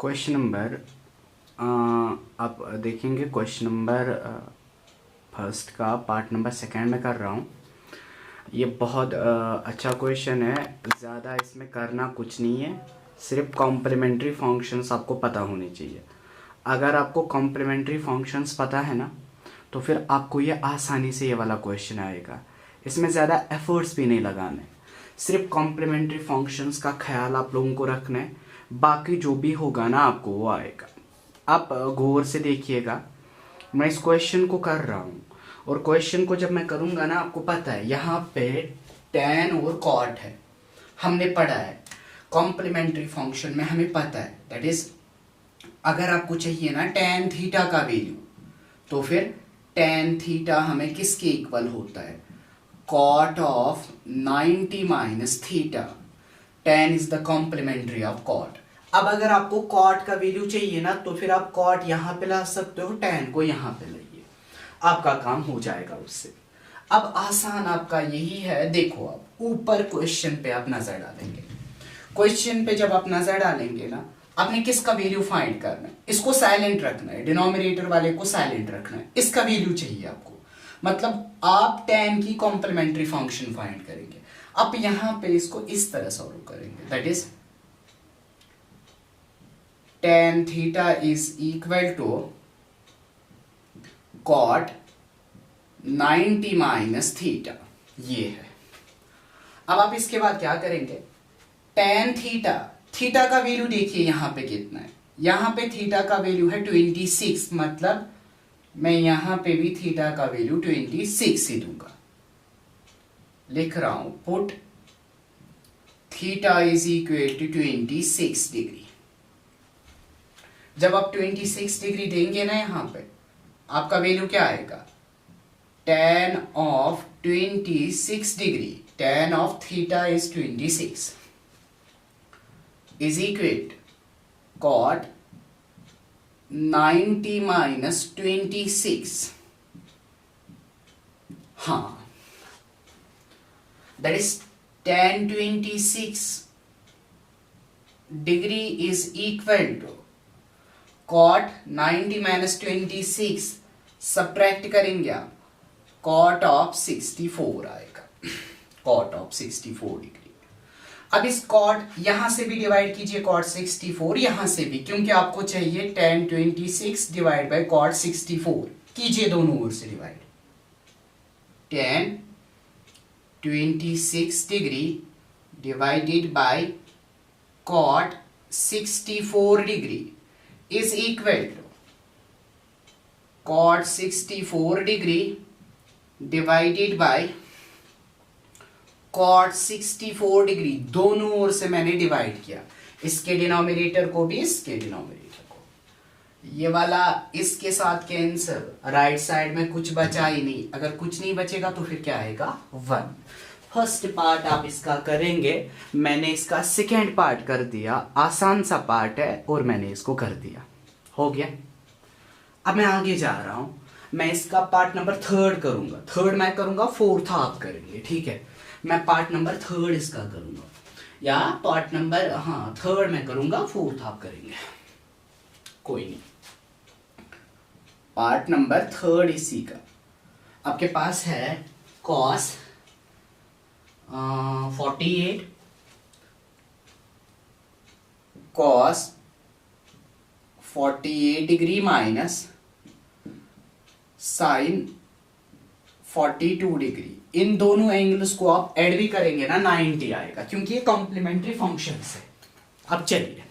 Question number आप देखेंगे question number first का पार्ट नंबर सेकंड में कर रहा हूँ। ये बहुत अच्छा क्वेश्चन है। ज़्यादा इसमें करना कुछ नहीं है, सिर्फ कॉम्प्लीमेंट्री फंक्शंस आपको पता होने चाहिए। अगर आपको कॉम्प्लीमेंट्री फंक्शंस पता है ना, तो फिर आपको ये आसानी से ये वाला क्वेश्चन आएगा। इसमें ज़्यादा एफर्ट्स भी नहीं लगाने, सिर्फ कॉम्प्लीमेंट्री फंक्शंस का ख्याल आप लोगों को रखना है। बाकी जो भी होगा ना आपको वो आएगा। आप गौर से देखिएगा, मैं इस क्वेश्चन को कर रहा हूँ और क्वेश्चन को जब मैं करूँगा ना, आपको पता है यहाँ पे tan और cot है, हमने पढ़ा है कॉम्प्लीमेंट्री फंक्शन में, हमें पता है दैट इज अगर आपको चाहिए ना tan थीटा का वैल्यू, तो फिर tan थीटा हमें किसके इक्वल होता है, cot of 90 minus theta. tan is the complementary of cot। अब अगर आपको cot का वैल्यू चाहिए ना, तो फिर आप cot यहाँ पे ला सकते हो, tan को यहाँ पे लाइए, आपका काम हो जाएगा उससे। अब आसान आपका यही है, देखो आप ऊपर क्वेश्चन पे आप नजर डालेंगे। क्वेश्चन पे जब आप नजर डालेंगे ना, आपने किसका वैल्यू फाइंड करना है, इसको साइलेंट रखना है, डिनोमिनेटर वाले को साइलेंट रखना है, इसका वैल्यू चाहिए आपको। मतलब आप tan की कॉम्प्लीमेंट्री फंक्शन फाइंड करेंगे। अब यहां पे इसको इस तरह सॉल्व करेंगे, that is tan theta is equal to cot 90 minus theta, ये है। अब आप इसके बाद क्या करेंगे, tan थीटा, थीटा का वैल्यू देखिए यहां पे कितना है, यहां पे थीटा का वैल्यू है 26, मतलब मैं यहां पे भी थीटा का वैल्यू 26 ही दूंगा, लिख रहा हूं put theta is equal to 26 degree. जब आप 26 डिग्री देंगे ना, यहां पे आपका वैल्यू क्या आएगा, tan of 26 degree, tan of theta is 26 is equal cot 90 minus 26। हाँ, that is tan 26 degree is equal to cot 90 minus 26, subtract करेंगे आप, cot ऑफ 64 आएगा, cot ऑफ 64 डिग्री। अब इस cot यहां से भी डिवाइड कीजिए, cot 64 यहां से भी, क्योंकि आपको चाहिए tan 26 डिवाइड बाय cot 64, कीजिए दोनों ओर से divide. tan 26 degree divided by cot 64 degree is equal to cot 64 degree divided by cot 64 degree, दोनों ओर से मैंने डिवाइड किया, इसके डिनोमिनेटर को भी इसके डिनोमिनेटर को। ये वाला इसके साथ कैंसिल, राइट साइड में कुछ बचा ही नहीं, अगर कुछ नहीं बचेगा तो फिर क्या आएगा 1। फर्स्ट पार्ट आप इसका करेंगे, मैंने इसका सेकेंड पार्ट कर दिया, आसान सा पार्ट है और मैंने इसको कर दिया, हो गया। अब मैं आगे जा रहा हूं, मैं इसका पार्ट नंबर थर्ड करूंगा, थर्ड मैं करूंगा, फोर्थ आप करेंगे, ठीक है। मैं पार्ट नंबर थर्ड इसका करूंगा, या पार्ट नंबर थर्ड मैं करूंगा, फोर्थ आप करेंगे, कोई नहीं। पार्ट नंबर थर्ड इसी का आपके पास है cos 48 cos 48 degree minus sin 42 degree. इन दोनों एंगल्स को आप ऐड भी करेंगे ना, 90 आएगा, क्योंकि ये कॉम्प्लीमेंट्री फंक्शन है। अब चलिए,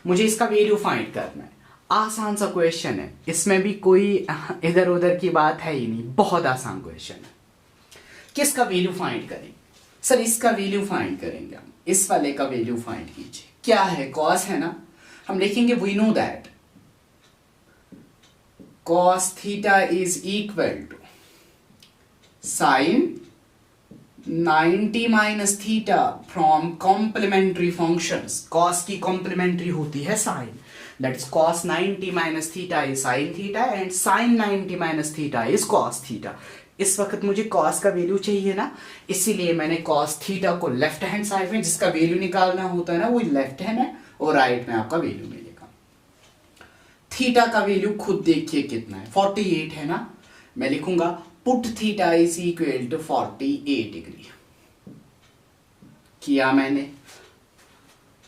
मुझे इसका वैल्यू फाइंड करना है। आसान सा क्वेश्चन है, इसमें भी कोई इधर उधर की बात है ही नहीं, बहुत आसान क्वेश्चन है। किसका वैल्यू फाइंड करेंगे सर, इसका वैल्यू फाइंड करेंगे हम, इस वाले का वैल्यू फाइंड कीजिए, क्या है cos है ना, हम लिखेंगे we know that cos theta is equal to sin 90 minus theta from complementary functions. cos की कॉम्प्लीमेंट्री होती है sin, that is cos 90 minus theta is sin theta and sin 90 minus theta is cos theta. इस वक्त मुझे cos का value चाहिए ना, इसीलिए मैंने cos थीटा को लेफ्ट हैंड साइड में, जिसका वैल्यू निकालना होता है ना वो लेफ्ट हैंड है, और राइट में आपका वैल्यू मिलेगा। थीटा का वैल्यू खुद देखिए कितना है, 48 है ना। मैं लिखूंगा put theta is equal to 48 degree. किया मैंने,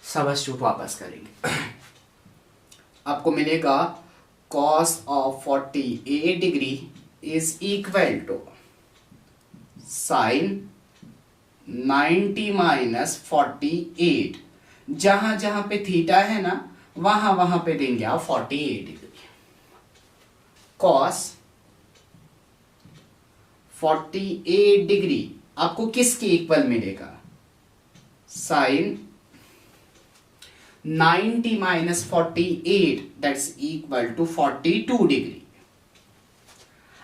सबस्टिट्यूट वापस करेंगे। आपको मिलेगा cos of 48 degree is equal to sine 90 minus 48। जहां जहां पे थीटा है ना वहां वहां पे देंगे आप 48 डिग्री। cos 48 डिग्री आपको किसके इक्वल मिलेगा, sine 90 minus 48 that's equal to 42 degree.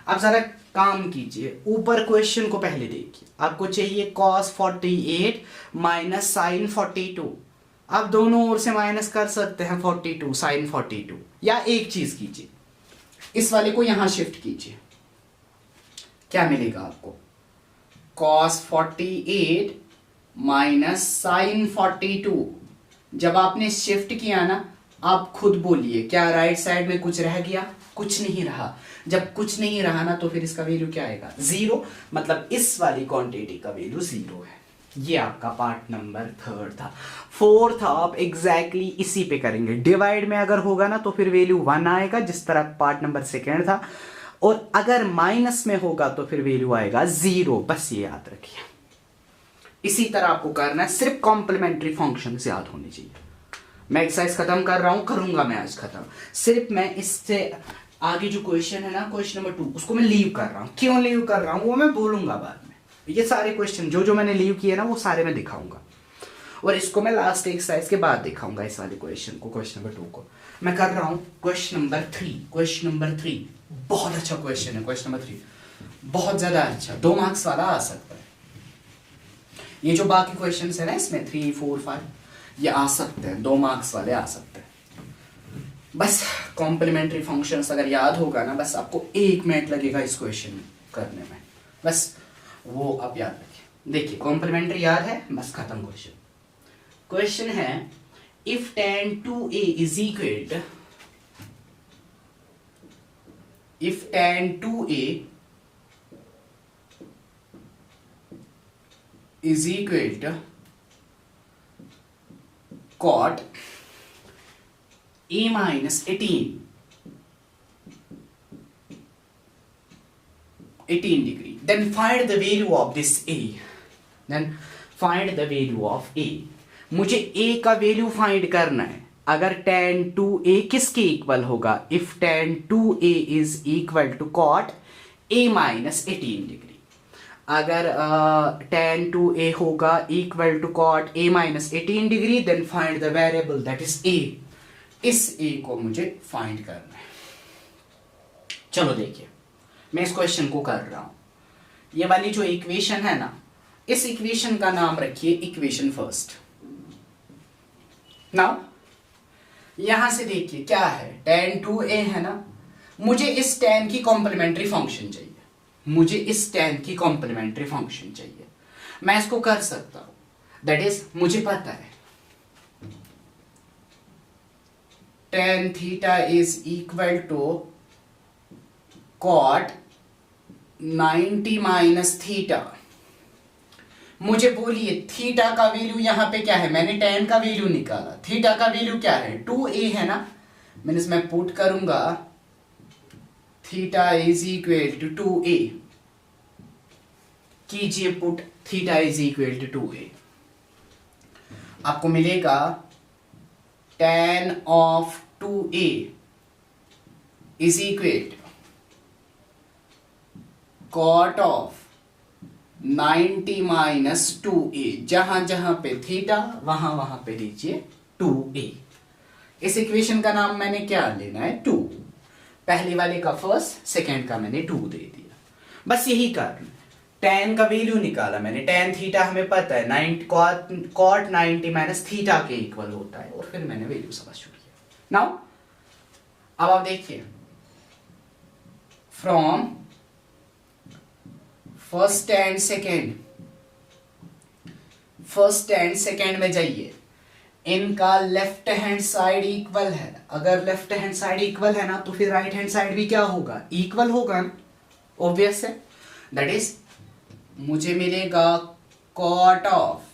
अब जरा काम कीजिए, ऊपर क्वेश्चन को पहले देखिए। आपको चाहिए cos 48 माइनस साइन 42। आप दोनों ओर से माइनस कर सकते हैं 42 साइन 42। या एक चीज कीजिए, इस वाले को यहां शिफ्ट कीजिए, क्या मिलेगा आपको, cos 48 माइनस साइन 42। जब आपने शिफ्ट किया ना, आप खुद बोलिए क्या राइट साइड में कुछ रह गया, कुछ नहीं रहा। जब कुछ नहीं रहा ना तो फिर इसका वैल्यू क्या आएगा, 0। मतलब इस वाली क्वांटिटी का वैल्यू 0 है। ये आपका पार्ट नंबर 3 था। 4 आप एग्जैक्टली इसी पे करेंगे। डिवाइड में अगर होगा ना तो फिर वैल्यू 1 आएगा, जिस तरह पार्ट नंबर 2 था। और अगर माइनस में होगा तो फिर वैल्यू आएगा 0। बस ये याद रखिए। इसी तरह आपको करना है, सिर्फ कॉम्प्लीमेंट्री फंक्शन याद होने चाहिए। मैं एक्सरसाइज खत्म कर रहा हूं, करूंगा मैं आज खत्म। सिर्फ मैं इससे आगे जो क्वेश्चन है ना, क्वेश्चन नंबर 2, उसको मैं लीव कर रहा हूं। क्यों लीव कर रहा हूं वो मैं बोलूंगा बाद में। ये सारे क्वेश्चन जो जो मैंने लीव किए ना वो सारे मैं दिखाऊंगा, और इसको मैं लास्ट एक्सरसाइज के बाद दिखाऊंगा। इस वाले क्वेश्चन को, क्वेश्चन नंबर 2 को मैं कर रहा हूं क्वेश्चन नंबर 3। क्वेश्चन नंबर 3 बहुत अच्छा क्वेश्चन है। क्वेश्चन नंबर 3 बहुत ज्यादा अच्छा, 2 मार्क्स वाला आ सकता है। ये जो बाकी क्वेश्चन है ना इसमें 3, 4, 5 ये आ सकते हैं, 2 मार्क्स वाले आ सकते हैं। बस कॉम्प्लीमेंट्री फंक्शंस अगर याद होगा ना, बस आपको 1 मिनट लगेगा इस क्वेश्चन करने में, बस वो आप याद रखिए। देखिए कॉम्प्लीमेंट्री याद है, बस खत्म क्वेश्चन। क्वेश्चन है if tan 2a is equal, if tan 2a is equal to cot a minus 18 degree, then find the value of this a, then find the value of a। मुझे a का value find करना है। अगर tan 2a किसके equal होगा, if tan 2a is equal to cot a minus 18 degree. अगर tan 2a होगा equal to cot a minus 18 degree, then find the variable that is a। इस a को मुझे फाइंड करना है। चलो देखिए, मैं इस क्वेश्चन को कर रहा हूं। ये वाली जो इक्वेशन है ना, इस इक्वेशन का नाम रखिए इक्वेशन फर्स्ट। नाउ यहां से देखिए क्या है, tan 2a है ना, मुझे इस tan की कॉम्प्लीमेंट्री फंक्शन चाहिए। मुझे इस tan की कॉम्प्लीमेंट्री फंक्शन चाहिए। मैं इसको कर सकता हूं, दैट इज मुझे पता है tan theta is equal to cot 90 minus theta. मुझे बोलिए थीटा का वैल्यू यहां पे क्या है, मैंने tan का वैल्यू निकाला, थीटा का वैल्यू क्या है 2a है ना, मैंने इसमें पुट करूंगा theta is equal to 2a। कीजिए put theta is equal to 2a। आपको मिलेगा tan of 2a is equal cot of 90 minus 2a। जहां जहां पे थीटा वहां वहां पे लीजिए 2a। इस इक्वेशन का नाम मैंने क्या लेना है, 2। पहले वाले का फर्स्ट, सेकेंड का मैंने 2 दे दिया। बस यही करना। tan का वैल्यू निकाला मैंने, tan थीटा हमें पता है 90 cot 90 माइनस थीटा के इक्वल होता है, और फिर मैंने वैल्यू सब्स्टिट्यूट किया। नाउ अब आप देखिए, from first and second, first and second में जाइए। इनका लेफ्ट हैंड साइड इक्वल है। अगर लेफ्ट हैंड साइड इक्वल है ना तो फिर राइट हैंड साइड भी क्या होगा, इक्वल होगा ना, ऑब्वियस है। दैट इज मुझे मिलेगा cot of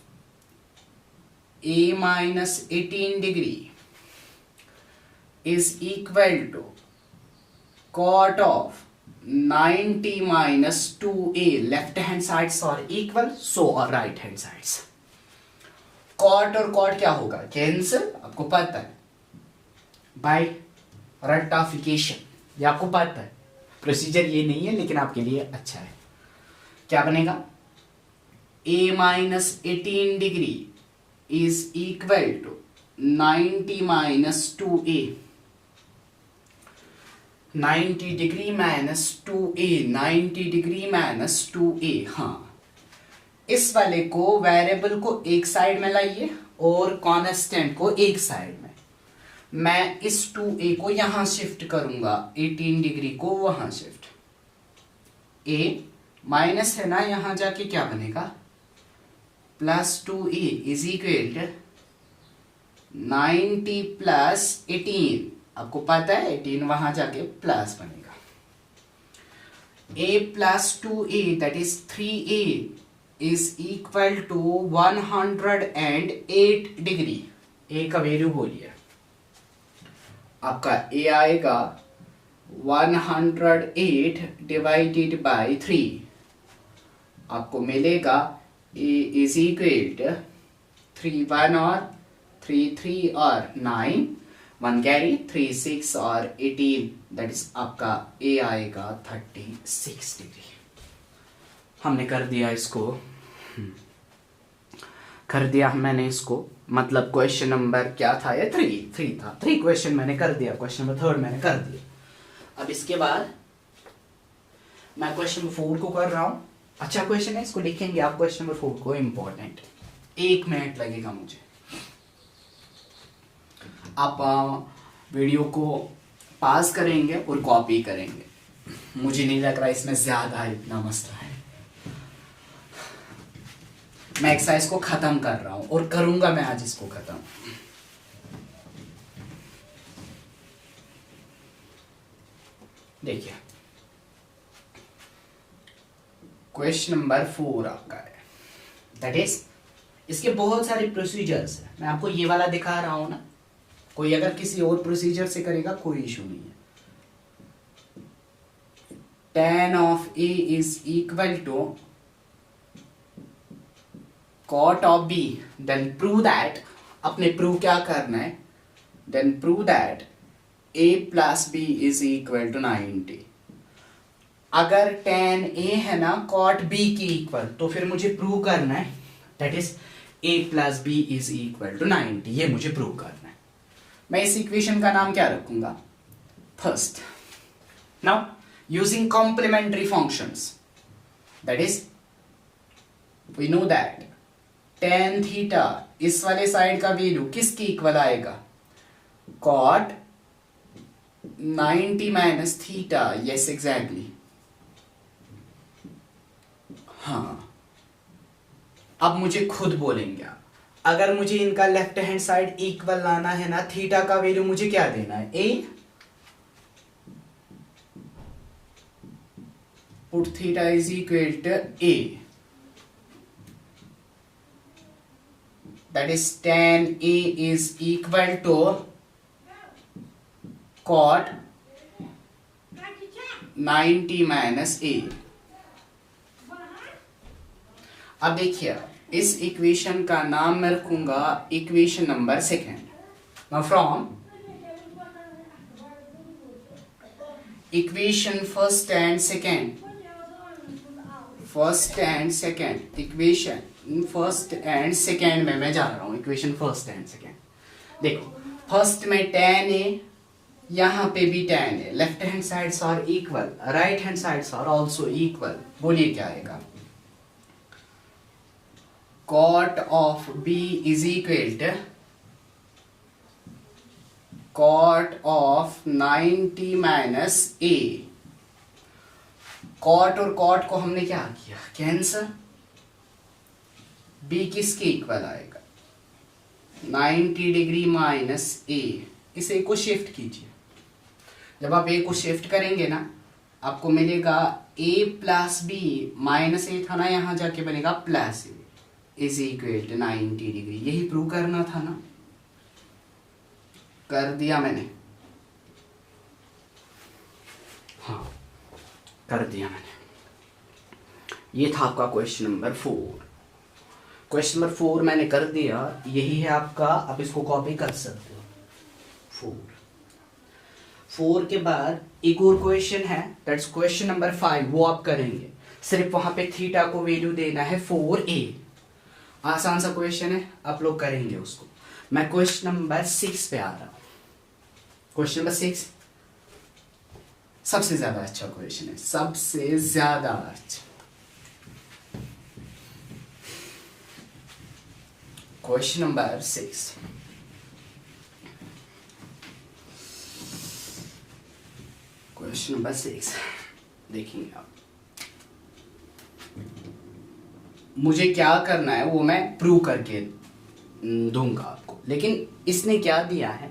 a minus 18 degree is equal to cot of 90 minus 2a। Left hand sides are equal, so are right hand sides. Cot और कॉट क्या होगा, कैंसिल, आपको पता है, बाय रट्टाफिकेशन, ये आपको पता है। प्रोसीजर ये नहीं है लेकिन आपके लिए अच्छा है। क्या बनेगा, a minus 18 degree is equal to 90 minus 2a। 90 degree minus 2a, 90 degree minus 2a। हाँ, इस वाले को, वेरिएबल को एक साइड में लाइए और कांस्टेंट को एक साइड में। मैं इस 2a को यहां शिफ्ट करूंगा, 18 डिग्री को वहां शिफ्ट। a माइनस है ना, यहां जाके क्या बनेगा, plus 2a is equal 90 plus 18। आपको पता है 18 वहां जाके प्लस बनेगा। a plus 2a that is 3a is equal to 108 degree. a का वैल्यू बोलिए, आपका a आएगा 108 डिवाइडेड बाई 3। आपको मिलेगा a इज इक्वल 3 1 और 3 3 और 9 1 कैरी 3 6 और 18, दैट इज आपका a आएगा 36 डिग्री। हमने कर दिया इसको, कर दिया मैंने इसको, मतलब क्वेश्चन नंबर क्या था ये, 3 था। 3 क्वेश्चन मैंने कर दिया, क्वेश्चन नंबर 3 मैंने कर दिया। अब इसके बाद मैं क्वेश्चन नंबर 4 को कर रहा हूं। अच्छा क्वेश्चन है, इसको लिखेंगे आप क्वेश्चन नंबर 4 को, इंपॉर्टेंट। 1 मिनट लगेगा मुझे। आप वीडियो को पास करेंगे और कॉपी करेंगे। मुझे नहीं लग रहा इसमें ज्यादा इतना मसला है। मैं एक्सरसाइज को खत्म कर रहा हूं और करूंगा मैं आज इसको खत्म। देखिए क्वेश्चन नंबर 4 आपका है, दैट इज, इसके बहुत सारे प्रोसीजर्स हैं। मैं आपको ये वाला दिखा रहा हूं ना, कोई अगर किसी और प्रोसीजर से करेगा कोई इशू नहीं है। tan of a is equal to cot of b, then prove that, अपने प्रूव क्या करना है, then prove that a plus b is equal to 90। अगर tan a है ना cot b की इक्वल, तो फिर मुझे प्रूव करना है that is a plus b is equal to 90। ये मुझे प्रूव करना है। मैं इस इक्वेशन का नाम क्या रखूंगा, first. Now using complementary functions, that is we know that tan theta इस वाले साइड का वैल्यू किसकी इक्वल आएगा, cot 90 minus theta. Yes exactly. हाँ, अब मुझे खुद बोलेंगे आप, अगर मुझे इनका लेफ्ट हैंड साइड इक्वल लाना है ना, थीटा का वैल्यू मुझे क्या देना है, a, put theta is equal to a, that is tan a is equal to cot 90 minus a। अब देखिए इस इक्वेशन का नाम मैं रखूंगा equation number 2। Now from equation first and second, equation first and second में मैं जा रहा हूं। इक्वेशन फर्स्ट एंड सेकेंड, देखो फर्स्ट में tan a, यहां पे भी tan a, left hand sides are equal, right hand sides are also equal. बोलिए क्या आएगा, cot of b is equal to cot of 90 minus a। cot और cot को हमने क्या किया, कैंसर। b किसके इक्वल आएगा, 90 डिग्री माइनस ए, इस ए को शिफ्ट कीजिए। जब आप ए को शिफ्ट करेंगे ना, आपको मिलेगा A plus B minus A था ना, यहाँ जाके बनेगा plus A is equal to 90 degree. यही प्रूव करना था ना, कर दिया मैंने। हाँ, कर दिया मैंने। ये था आपका क्वेश्चन नंबर 4। क्वेश्चन नंबर 4 मैंने कर दिया, यही है आपका। आप इसको कॉपी कर सकते हो। 4 के बाद एक और क्वेश्चन है, दैट्स क्वेश्चन नंबर 5। वो आप करेंगे, सिर्फ वहां पे थीटा को वैल्यू देना है 4a। आसान सा क्वेश्चन है, आप लोग करेंगे उसको। मैं क्वेश्चन नंबर 6 पे आ रहा हूं। क्वेश्चन नंबर 6 सबसे ज्यादा अच्छा क्वेश्चन है, सबसे ज्यादा अच्छा। क्वेश्चन नंबर 6, क्वेश्चन नंबर 6 देखेंगे आप। मुझे क्या करना है वो मैं प्रूव करके दूंगा आपको, लेकिन इसने क्या दिया है,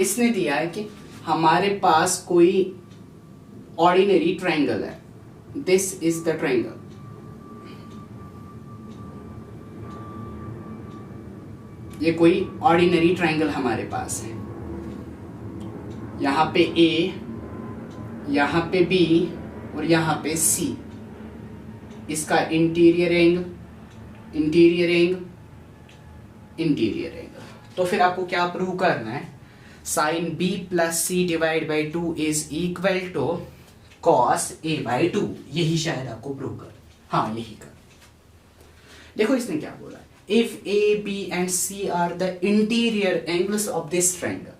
इसने दिया है कि हमारे पास कोई ऑर्डिनरी ट्रायंगल है। This is the triangle. ये कोई ऑर्डिनरी ट्रायंगल हमारे पास है। यहां पे ए, यहां पे बी और यहां पे सी। इसका interior angle, interior angle, interior angle. तो फिर आपको क्या प्रूव करना है, sine B plus C divide by 2 is equal to cos A by 2। यही शायद आपको प्रूव कर, हाँ यही कर। देखो इसने क्या बोला है, if A B and C are the interior angles of this triangle.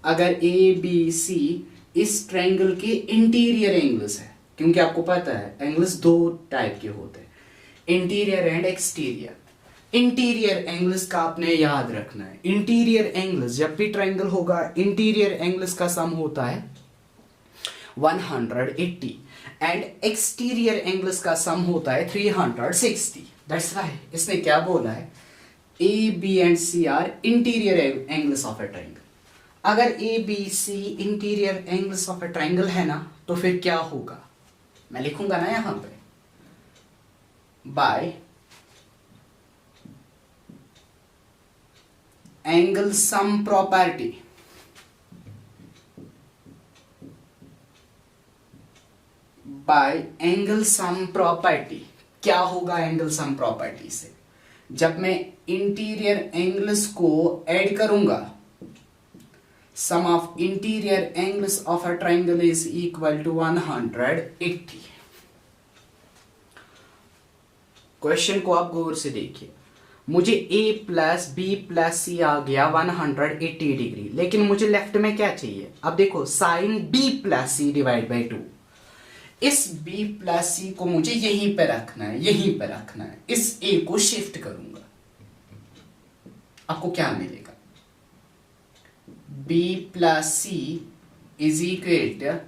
अगर ए बी सी इस ट्रायंगल के इंटीरियर एंगल्स है, क्योंकि आपको पता है एंगल्स दो टाइप के होते हैं, interior and exterior. Interior angles का आपने याद रखना है। इंटीरियर एंगल्स, जब भी ट्रायंगल होगा, इंटीरियर एंगल्स का सम होता है 180 एंड एक्सटीरियर एंगल्स का सम होता है 360। दैट्स व्हाई इसने क्या बोला है, A B and C are interior angles of a triangle. अगर A B C interior angles of a triangle है ना, तो फिर क्या होगा, मैं लिखूंगा ना यहां पे, bye angle sum property, bye angle sum property. क्या होगा एंगल सम प्रॉपर्टी से, जब मैं इंटीरियर एंगल्स को ऐड करूंगा, sum of interior angles of a triangle is equal to 180। Question को आप गौर से देखिए, मुझे a plus B plus C आ गया 180 डिग्री, लेकिन मुझे लेफ्ट में क्या चाहिए। अब देखो sine b plus C divide by 2, इस b प्लस सी को मुझे यहीं पे रखना है, यहीं पे रखना है। इस a को शिफ्ट करूंगा, आपको क्या मिलेगा, b plus C is equal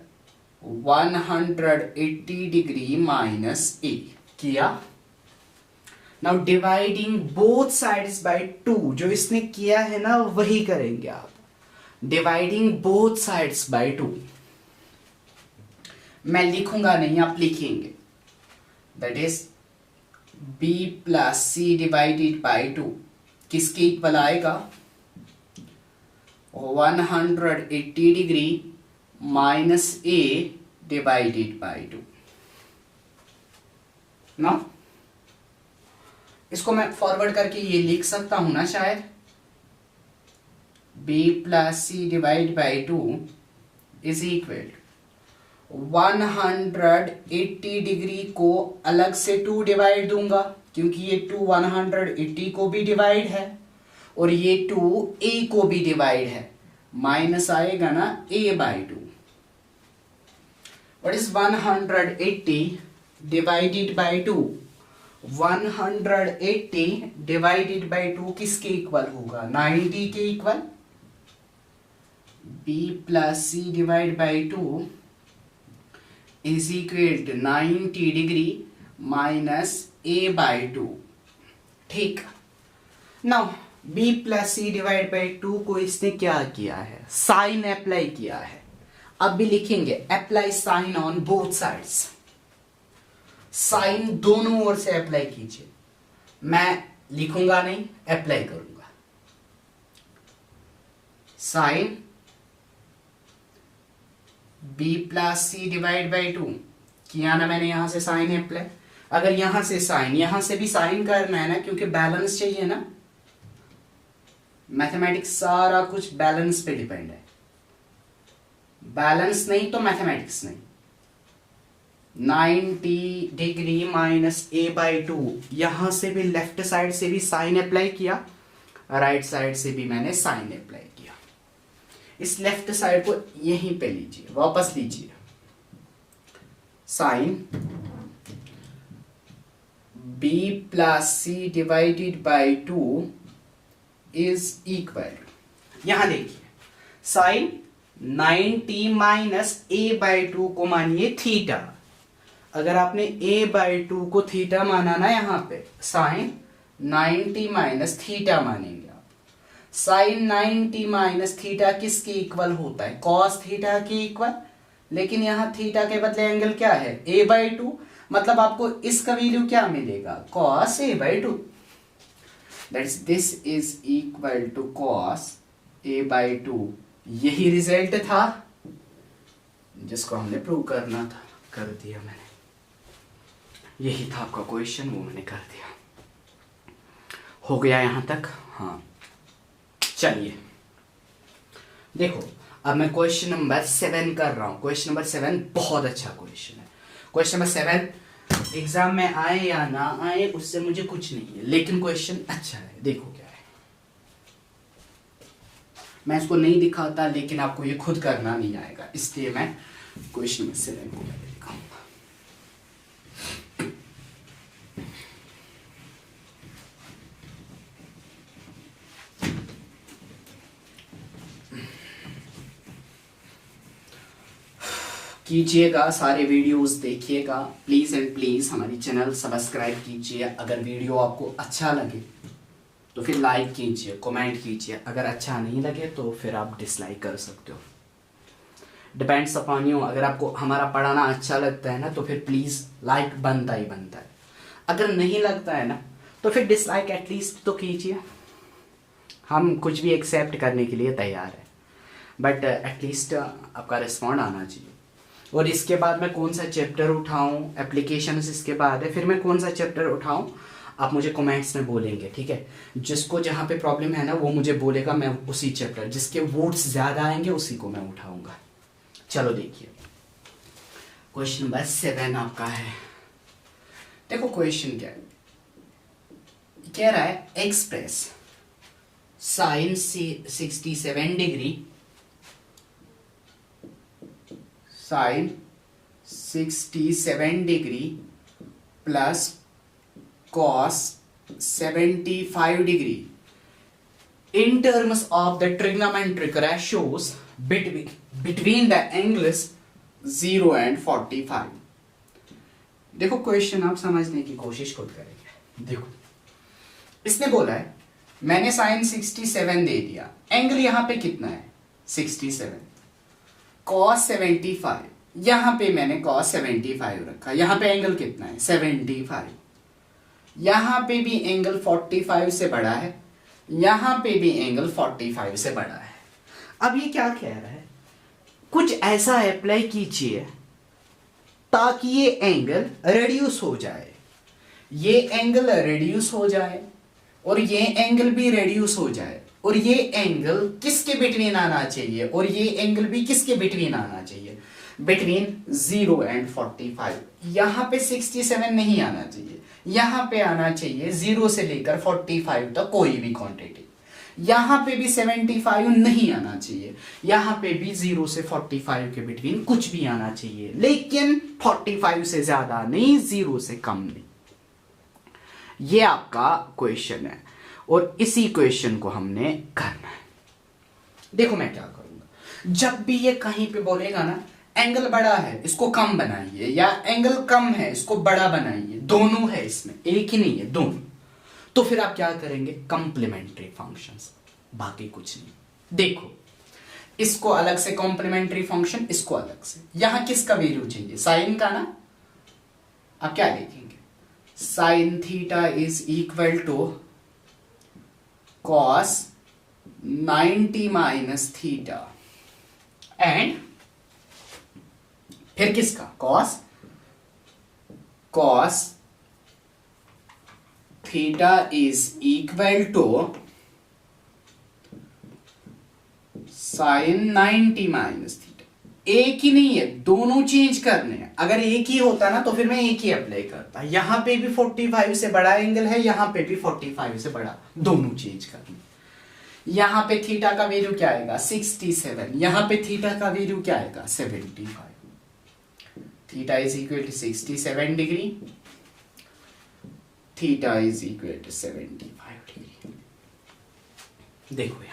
180 degree minus a किया। Now dividing both sides by 2, जो इसने किया है ना वही करेंगे आप। डिवाइडिंग बोथ साइड्स बाय 2, मैं लिखूंगा नहीं, आप लिखेंगे। That is b plus C divided by 2 किसके इक्वल आएगा, 180 degree minus a divided by 2 ना। इसको मैं फॉरवर्ड करके ये लिख सकता हूं ना शायद, b plus C divide by 2 is equal 180 degree को अलग से 2 डिवाइड दूंगा, क्योंकि ये 2 180 को भी डिवाइड है और ये 2 a को भी डिवाइड है, माइनस आएगा ना a by 2। What is 180 divided by 2, 180 divided by 2 किसके इक्वल होगा, 90 के equal. b plus C divide by 2 is equal to 90 degree minus a by 2। ठीक, now B plus C divide by 2 को इसने क्या किया है, साइन अप्लाई किया है। अब भी लिखेंगे apply sine on both sides, sine दोनों ओर से अप्लाई कीजिए। मैं लिखूंगा नहीं, अप्लाई करूंगा। Sine B plus C divide by 2 किया ना मैंने, यहां से साइन अप्लाई। अगर यहां से साइन, यहां से भी साइन करना है ना, क्योंकि बैलेंस चाहिए ना, मैथमेटिक्स सारा कुछ बैलेंस पे डिपेंड है। बैलेंस नहीं तो मैथमेटिक्स नहीं। 90 डिग्री माइनस ए बाई 2, यहां से भी लेफ्ट साइड से भी साइन अप्लाई किया, राइट साइड से भी मैंने साइन अप्लाई किया। इस लेफ्ट साइड को यहीं पे लीजिए, वापस लीजिए। Sine b plus C divided by 2 is equal, यहां देखिए साइन 90 माइनस ए बाई 2 को मानिए थीटा। अगर आपने a बाई 2 को थीटा माना ना, यहां पे साइन 90 माइनस थीटा मानेंगे आप। साइन 90 माइनस थीटा किसके इक्वल होता है, कॉस थीटा के इक्वल। लेकिन यहां थीटा के बदले एंगल क्या है, a बाई 2, मतलब आपको इसका वैल्यू क्या मिलेगा, cos a by 2। That's this is equal to cos a by 2। यही रिजल्ट था जिसको हमने प्रूव करना था, कर दिया मैंने। यही था आपका क्वेश्चन, वो मैंने कर दिया। हो गया यहां तक? हाँ, चलिए देखो, अब मैं क्वेश्चन नंबर 7 कर रहा हूं। क्वेश्चन नंबर 7 बहुत अच्छा क्वेश्चन है। क्वेश्चन नंबर 7 एग्जाम में आए या ना आए उससे मुझे कुछ नहीं है, लेकिन क्वेश्चन अच्छा है। देखो क्या है, मैं इसको नहीं दिखाता, लेकिन आपको ये खुद करना नहीं आएगा, इसलिए मैं क्वेश्चन नंबर 7 को दिखाऊंगा। कीजिएगा, सारे वीडियोस देखिएगा प्लीज एंड प्लीज। हमारी चैनल सब्सक्राइब कीजिए। अगर वीडियो आपको अच्छा लगे तो फिर लाइक कीजिए, कमेंट कीजिए। अगर अच्छा नहीं लगे तो फिर आप डिसलाइक कर सकते हो, डिपेंड्स अपॉन यू। अगर आपको हमारा पढ़ाना अच्छा लगता है ना तो फिर प्लीज़ लाइक बनता ही बनता है। अगर नहीं लगता है ना तो फिर डिसलाइक एटलीस्ट तो कीजिए। हम कुछ भी एक्सेप्ट करने के लिए तैयार है, बट एटलीस्ट आपका रिस्पॉन्ड आना चाहिए। और इसके बाद मैं कौन सा चैप्टर उठाऊं, एप्लीकेशंस इसके बाद है, फिर मैं कौन सा चैप्टर उठाऊं आप मुझे कमेंट्स में बोलेंगे, ठीक है। जिसको जहाँ पे प्रॉब्लम है ना वो मुझे बोलेगा, मैं उसी चैप्टर जिसके वोट्स ज़्यादा आएंगे उसी को मैं उठाऊंगा। चलो देखिए, क्वेश्चन नंबर 7 आपका है। देखो क्वेश्चन क्या है, कह रहा है express sine 67 degree, sine 67 degree plus cos 75 degree in terms of the trigonometric ratios between the angles 0 and 45। देखो क्वेश्चन आप समझने की कोशिश खुद करेंगे। देखो इसने बोला है, मैंने साइन 67 दे दिया, एंगल यहां पे कितना है 67, cos 75, यहां पे मैंने cos 75 रखा, यहां पे एंगल कितना है 75, यहां पे भी एंगल 45 से बड़ा है, यहां पे भी एंगल 45 से बड़ा है। अब ये क्या कह रहा है, कुछ ऐसा अप्लाई कीजिए ताकि ये एंगल रिड्यूस हो जाए, ये एंगल रिड्यूस हो जाए और ये एंगल भी रिड्यूस हो जाए, और ये एंगल किसके बिटवीन आना चाहिए और ये एंगल भी किसके बिटवीन आना चाहिए, बिटवीन 0 एंड 45। यहां पे 67 नहीं आना चाहिए, यहां पे आना चाहिए 0 से लेकर 45 तक कोई भी क्वांटिटी। यहां पे भी 75 नहीं आना चाहिए, यहां पे भी 0 से 45 के बिटवीन कुछ भी आना चाहिए, लेकिन 45 से ज्यादा नहीं, 0 से कम नहीं। ये आपका क्वेश्चन है और इसी क्वेश्चन को हमने करना है। देखो मैं क्या करूंगा, जब भी ये कहीं पे बोलेगा ना एंगल बड़ा है इसको कम बनाइए, या एंगल कम है इसको बड़ा बनाइए, दोनों है इसमें, एक ही नहीं है दोनों, तो फिर आप क्या करेंगे, कंप्लीमेंट्री फंक्शंस, बाकी कुछ नहीं। देखो इसको अलग से कॉम्प्लीमेंट्री फंक्शन, इसको अलग से। यहां किसका वैल्यू चाहिए, साइन का ना। अब क्या लिखेंगे, sine theta is equal to cos 90 minus theta, and फिर किसका, cos theta is equal to sine 90 minus theta. एक ही नहीं है, दोनों चेंज करने हैं। अगर एक ही होता ना तो फिर मैं एक ही अप्लाई करता। यहां पे भी 45 से बड़ा एंगल है, यहां पे भी 45 से बड़ा, दोनों चेंज करने। यहां पे थीटा का वैल्यू क्या आएगा 67, यहां पे थीटा का वैल्यू क्या आएगा 75। Theta is equal to 67 degree, theta is equal to 75 degree. देखो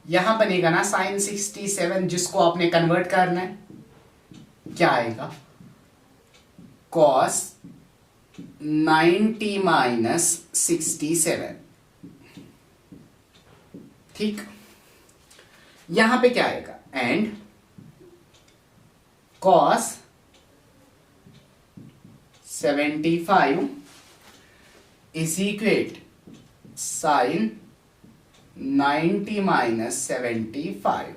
यहां बनेगा ना साइन 67, जिसको आपने कन्वर्ट करना है, क्या आएगा कॉस 90 माइनस 67। ठीक, यहां पे क्या आएगा, and cos 75 is equal sine 90 minus 75।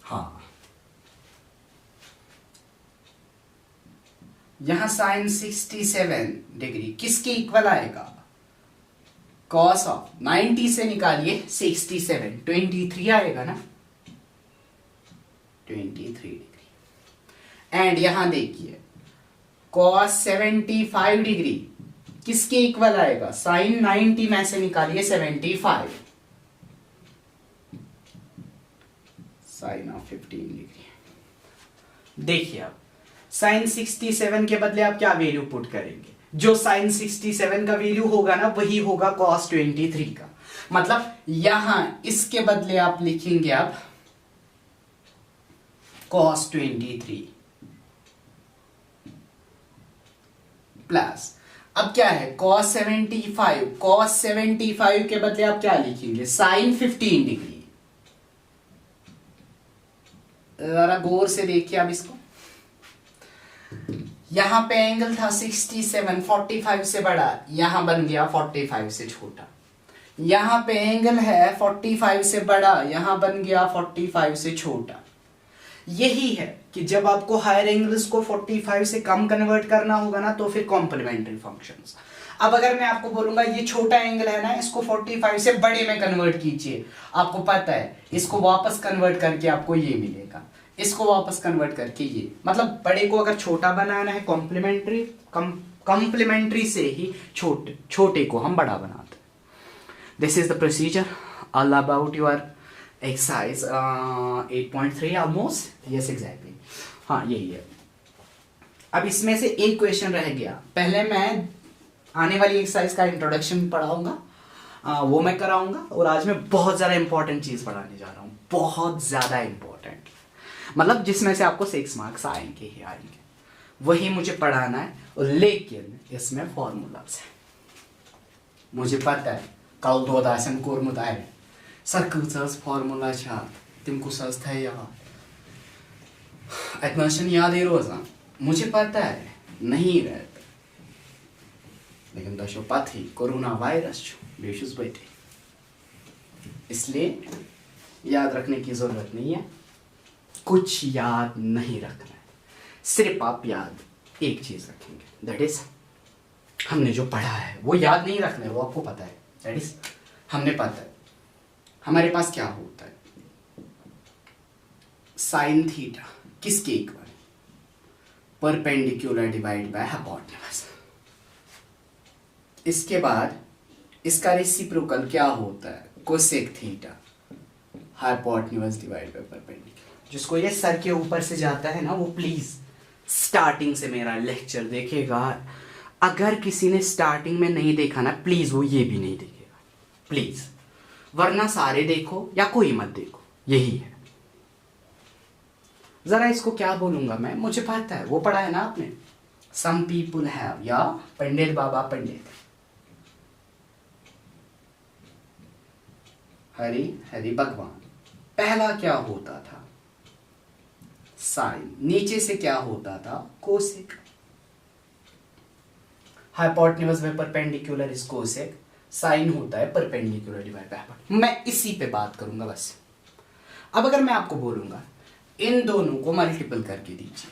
हाँ, यहां साइन 67 डिग्री किसके इक्वल आएगा, कॉस ऑफ 90 से निकालिए 67, 23 आएगा ना, 23 डिग्री। एंड यहां देखिए कॉस 75 डिग्री किसके इक्वल आएगा, साइन 90 में से निकालिए 75, साइन ऑफ 15 डिग्री। देखिए आप साइन 67 के बदले आप क्या वैल्यू पुट करेंगे, जो साइन 67 का वैल्यू होगा ना वही होगा कॉस 23 का। मतलब यहां इसके बदले आप लिखेंगे आप कॉस 23 प्लस, अब क्या है कॉस 75, कॉस 75 के बदले आप क्या लिखेंगे साइन 15 डिग्री। जरा गौर से देखिए आप इसको, यहां पे एंगल था 67, 45 से बड़ा, यहां बन गया 45 से छोटा। यहां पे एंगल है 45 से बड़ा, यहां बन गया 45 से छोटा। यही है कि जब आपको हायर एंगल्स को 45 से कम कन्वर्ट करना होगा ना तो फिर कॉम्प्लीमेंट्री फंक्शंस। अब अगर मैं आपको बोलूंगा ये छोटा एंगल है ना, इसको 45 से बड़े में कन्वर्ट कीजिए, आपको पता है इसको वापस कन्वर्ट करके आपको ये मिलेगा, इसको वापस कन्वर्ट करके ये, मतलब बड़े को अगर छोटा बनाना है कॉम्प्लीमेंट्री से ही छोटे को हम बड़ा बनाते हैं। This is the procedure all about your exercise 8.3 almost, yes exactly, हाँ यही है। अब इसमें से एक क्वेश्चन रह गया, पहले मैं आने वाली एक्सरसाइज का इंट्रोडक्शन पढ़ाऊंगा, वो मैं कराऊंगा, और आज मैं बहुत ज्यादा इंपॉर्टेंट चीज पढ़ाने जा रहा हूँ, बहुत ज्यादा इंपॉर्टेंट, मतलब जिसमें से आपको 6 मार्क्स आएंगे ही आएंगे, वही मुझे पढ़ाना है। और लेकिन इसमें फॉर्मूलाज है, मुझे पता है कल दो दासन कोरमुत आए सर कस फॉर्मूला तिम कुछ था याद अतन याद रोजान, मुझे पता है नहीं रहता, लेकिन तो पता ही कोरोना वायरस बेशुस बैठे, इसलिए याद रखने की जरूरत नहीं है, कुछ याद नहीं रखना है, सिर्फ आप याद एक चीज रखेंगे, दैट इज हमने जो पढ़ा है वो याद नहीं रखना है, वो आपको पता है, दैट इज हमने पता है हमारे पास क्या होता है, साइन थीटा किसके equal, perpendicular divide by hypotenuse. इसके बाद इसका रेसिप्रोकल क्या होता है, cosec theta hypotenuse divide by perpendicular. जिसको ये सर के ऊपर से जाता है ना वो प्लीज स्टार्टिंग से मेरा लेक्चर देखेगा, अगर किसी ने स्टार्टिंग में नहीं देखा ना प्लीज वो ये भी नहीं देखेगा प्लीज, वरना सारे देखो या कोई मत देखो, यही है। जरा इसको क्या बोलूंगा मैं, मुझे पता है वो पढ़ा है ना आपने, सम पीपुल हैव, या पंडित बाबा पंडित, हरि हरि भगवान। पहला क्या होता था? साइन। नीचे से क्या होता था? Cosec. Hypotenuse by perpendicular is cosec. Sine होता है परपेंडिकुलर डिवाइड बाय हाइपोटेन्यूज। मैं इसी पे बात करूंगा बस। अब अगर मैं आपको बोलूंगा इन दोनों को मल्टीपल करके दीजिए,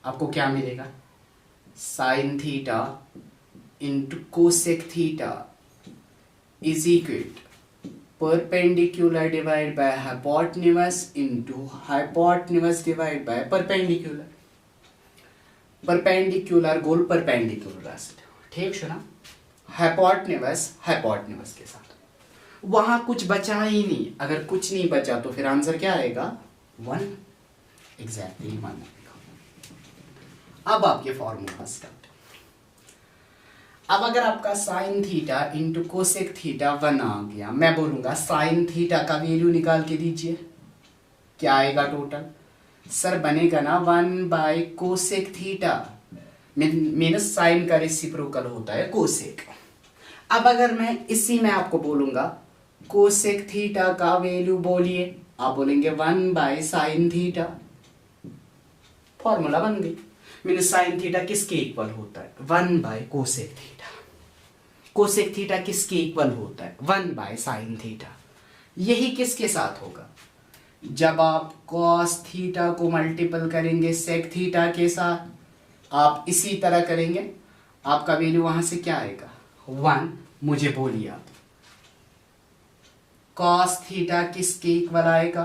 आपको क्या मिलेगा? Sine theta into cosec theta is equal perpendicular divide by hypotenuse into hypotenuse divide by perpendicular. Perpendicular goal perpendicular रास्ते, ठीक है ना? हाइपोटेन्यूज हाइपोटेन्यूज के साथ वहां कुछ बचा ही नहीं। अगर कुछ नहीं बचा तो फिर आंसर क्या आएगा? 1। एग्जैक्टली 1 आएगा। अब आपके फॉर्मूला स्टार्ट। अब अगर आपका sine theta into cosec theta 1 आ गया, मैं बोलूंगा साइन थीटा का वैल्यू निकाल के दीजिए, क्या आएगा टोटल? सर बनेगा ना 1 by cosec theta, minus sine का रेसिप्रोकल होता है कोसेक। अब अगर मैं इसी में आपको बोलूंगा कोसेक थीटा का वैल्यू बोलिए, आप बोलेंगे 1 बाय साइन थीटा। फॉर्मूला बन गई। मीनस साइन थीटा किसके इक्वल होता है? 1 by cosec theta. Cosec theta किसके इक्वल होता है? 1 बाय साइन थीटा। यही किसके साथ होगा? जब आप कॉस थीटा को मल्टीपल करेंगे सेक थीटा के साथ, आप इसी तरह करेंगे, आपका वैल्यू वहां से क्या आएगा? 1। मुझे बोलिए आप, कॉस थीटा किसके इक्वल आएगा?